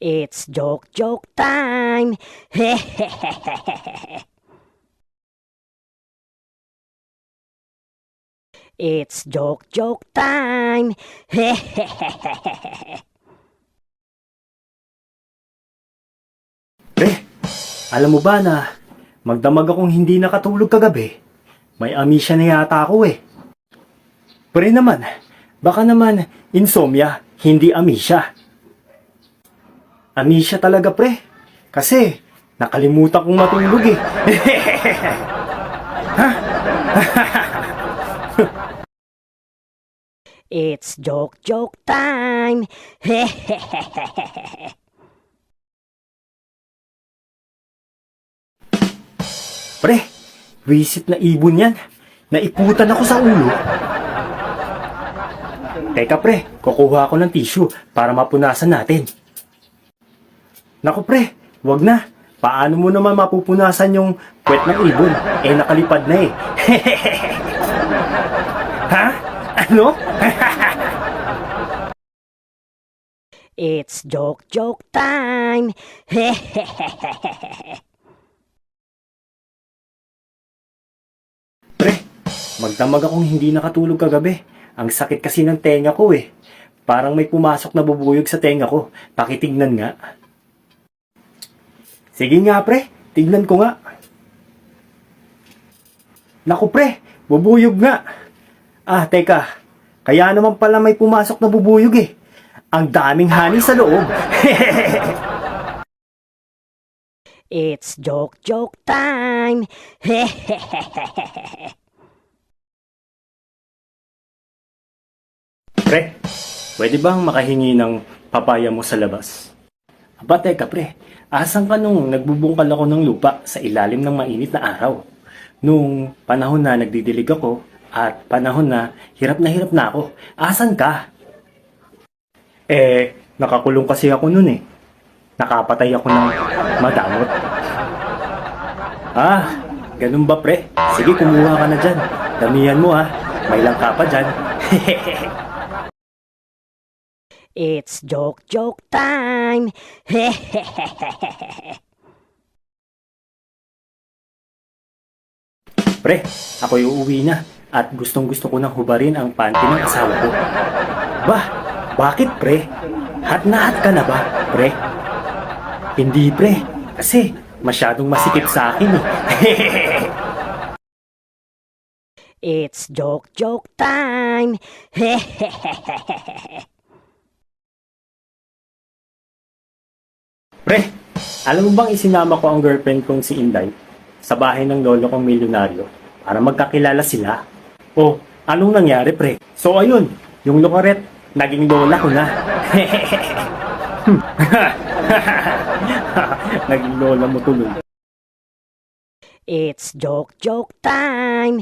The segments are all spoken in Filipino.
It's joke time. It's joke time. Pre, alam mo ba na magdamag akong hindi nakatulog kagabi? May amnesia na yata ako eh. Pre naman, baka naman insomnia, hindi amnesia. Amnesia talaga pre, kasi nakalimutan kong matulog eh. Ha? It's joke time. Pre, visit na ibon yan. Naiputan ako sa ulo. Teka pre, kukuha ako ng tissue para mapunasan natin. Naku pre, wag na. Paano mo naman mapupunasan yung puwet ng ibon? Eh nakalipad na eh. Ha? Ano? It's joke time. Pre, magdamag akong hindi nakatulog kagabi. Ang sakit kasi ng tenga ko eh. Parang may pumasok na bubuyog sa tenga ko. Pakitignan nga. Sige nga pre, tignan ko nga. Naku pre, bubuyog nga. Ah, teka. Kaya naman pala may pumasok na bubuyog eh. Ang daming honey sa loob. It's joke time. Pre, pwede bang makahingi ng papaya mo sa labas? Aba, teka pre, asan ka nung nagbubungkal ako ng lupa sa ilalim ng mainit na araw? Nung panahon na nagdidilig ako at panahon na hirap na ako, asan ka? Nakakulong kasi ako nun eh. Nakapatay ako ng madamot. Ah, ganun ba pre? Sige, kumuha ka na dyan. Damihan mo ha, may langka pa dyan. It's joke time. Pre, ako'y uuwi na at gustong gusto ko nang hubarin ang panty ng asawa ko. Bah, bakit pre? Hat na hat ka na ba, pre? Hindi pre, kasi masyadong masikip sa akin eh. It's joke time. Pre, alam mo bang isinama ko ang girlfriend kong si Inday sa bahay ng lolo kong milyonaryo para magkakilala sila? Oh, anong nangyari pre? So ayun, yung lokoret, naging lola ko na. Naging lola mo tuloy. It's joke time.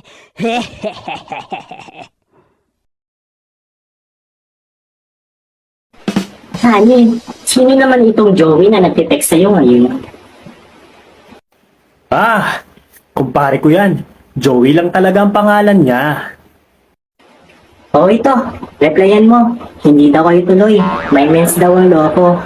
Honey, sino naman itong Joey na nagtitext sa'yo ngayon? Ah, kumpare ko yan. Joey lang talaga ang pangalan niya. O ito, replyan mo. Hindi daw kayo tuloy. May mens daw ang loko.